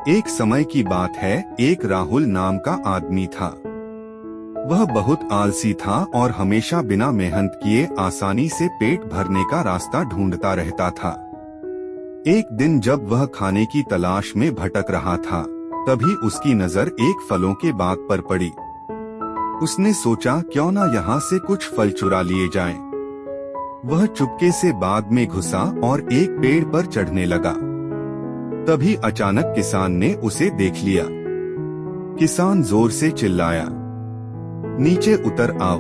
एक समय की बात है, एक राहुल नाम का आदमी था। वह बहुत आलसी था और हमेशा बिना मेहनत किए आसानी से पेट भरने का रास्ता ढूंढता रहता था। एक दिन जब वह खाने की तलाश में भटक रहा था, तभी उसकी नजर एक फलों के बाग पर पड़ी। उसने सोचा, क्यों न यहाँ से कुछ फल चुरा लिए जाएं। वह चुपके से बाग में घुसा और एक पेड़ पर चढ़ने लगा। तभी अचानक किसान ने उसे देख लिया। किसान जोर से चिल्लाया, नीचे उतर आओ।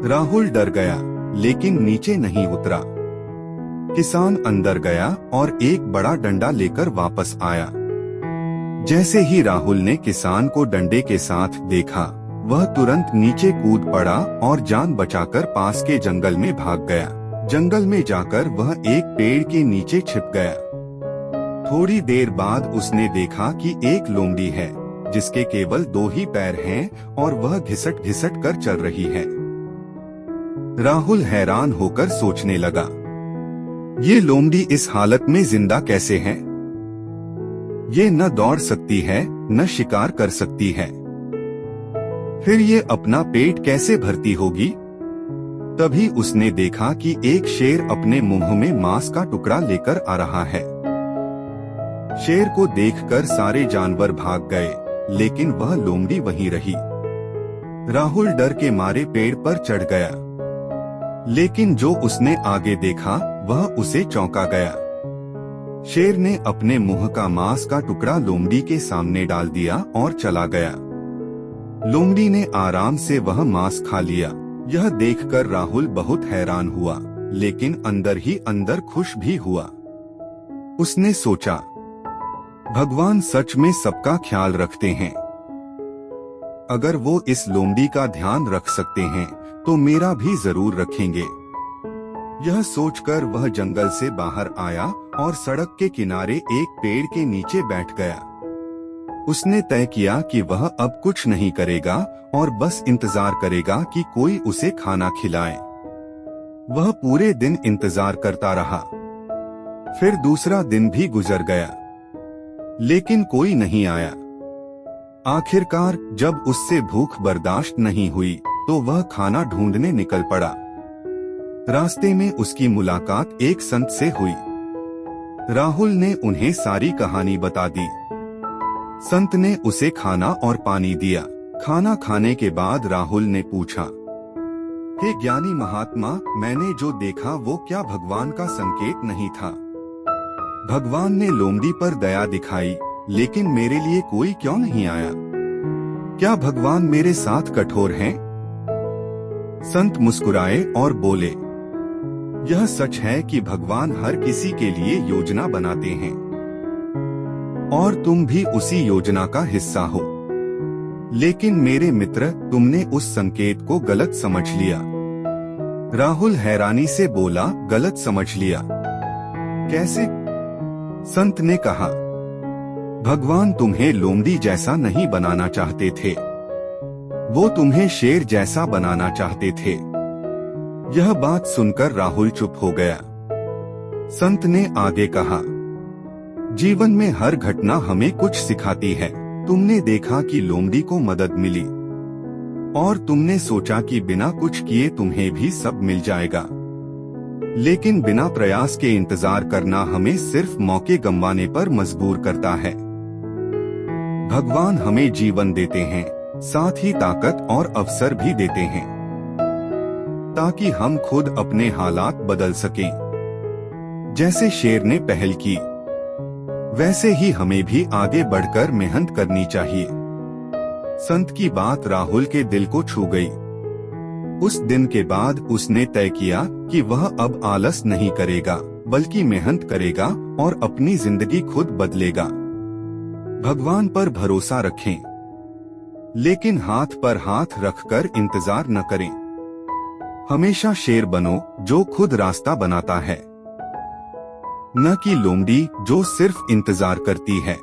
राहुल डर गया, लेकिन नीचे नहीं उतरा। किसान अंदर गया और एक बड़ा डंडा लेकर वापस आया। जैसे ही राहुल ने किसान को डंडे के साथ देखा, वह तुरंत नीचे कूद पड़ा और जान बचाकर पास के जंगल में भाग गया। जंगल में जाकर वह एक पेड़ के नीचे छिप गया। थोड़ी देर बाद उसने देखा कि एक लोमड़ी है, जिसके केवल 2 ही पैर हैं और वह घिसट घिसट कर चल रही है। राहुल हैरान होकर सोचने लगा, ये लोमड़ी इस हालत में जिंदा कैसे है? ये न दौड़ सकती है, न शिकार कर सकती है, फिर ये अपना पेट कैसे भरती होगी? तभी उसने देखा कि एक शेर अपने मुंह में मांस का टुकड़ा लेकर आ रहा है। शेर को देखकर सारे जानवर भाग गए, लेकिन वह लोमड़ी वहीं रही। राहुल डर के मारे पेड़ पर चढ़ गया, लेकिन जो उसने आगे देखा वह उसे चौंका गया। शेर ने अपने मुंह का मांस का टुकड़ा लोमड़ी के सामने डाल दिया और चला गया। लोमड़ी ने आराम से वह मांस खा लिया। यह देखकर राहुल बहुत हैरान हुआ, लेकिन अंदर ही अंदर खुश भी हुआ। उसने सोचा, भगवान सच में सबका ख्याल रखते हैं। अगर वो इस लोमड़ी का ध्यान रख सकते हैं, तो मेरा भी जरूर रखेंगे। यह सोचकर वह जंगल से बाहर आया और सड़क के किनारे एक पेड़ के नीचे बैठ गया। उसने तय किया कि वह अब कुछ नहीं करेगा और बस इंतजार करेगा कि कोई उसे खाना खिलाए। वह पूरे दिन इंतजार करता रहा। फिर दूसरा दिन भी गुजर गया, लेकिन कोई नहीं आया। आखिरकार जब उससे भूख बर्दाश्त नहीं हुई, तो वह खाना ढूंढने निकल पड़ा। रास्ते में उसकी मुलाकात एक संत से हुई। राहुल ने उन्हें सारी कहानी बता दी। संत ने उसे खाना और पानी दिया। खाना खाने के बाद राहुल ने पूछा, हे ज्ञानी महात्मा, मैंने जो देखा वो क्या भगवान का संकेत नहीं था? भगवान ने लोमड़ी पर दया दिखाई, लेकिन मेरे लिए कोई क्यों नहीं आया? क्या भगवान मेरे साथ कठोर हैं? संत मुस्कुराए और बोले, यह सच है कि भगवान हर किसी के लिए योजना बनाते हैं, और तुम भी उसी योजना का हिस्सा हो। लेकिन मेरे मित्र, तुमने उस संकेत को गलत समझ लिया। राहुल हैरानी से बोला, गलत समझ लिया? कैसे? संत ने कहा, भगवान तुम्हें लोमड़ी जैसा नहीं बनाना चाहते थे, वो तुम्हें शेर जैसा बनाना चाहते थे। यह बात सुनकर राहुल चुप हो गया। संत ने आगे कहा, जीवन में हर घटना हमें कुछ सिखाती है। तुमने देखा कि लोमड़ी को मदद मिली, और तुमने सोचा कि बिना कुछ किए तुम्हें भी सब मिल जाएगा। लेकिन बिना प्रयास के इंतजार करना हमें सिर्फ मौके गंवाने पर मजबूर करता है। भगवान हमें जीवन देते हैं, साथ ही ताकत और अवसर भी देते हैं, ताकि हम खुद अपने हालात बदल सकें। जैसे शेर ने पहल की, वैसे ही हमें भी आगे बढ़कर मेहनत करनी चाहिए। संत की बात राहुल के दिल को छू गई। उस दिन के बाद उसने तय किया कि वह अब आलस नहीं करेगा, बल्कि मेहनत करेगा और अपनी जिंदगी खुद बदलेगा। भगवान पर भरोसा रखें, लेकिन हाथ पर हाथ रखकर इंतजार न करें। हमेशा शेर बनो जो खुद रास्ता बनाता है, न कि लोमड़ी जो सिर्फ इंतजार करती है।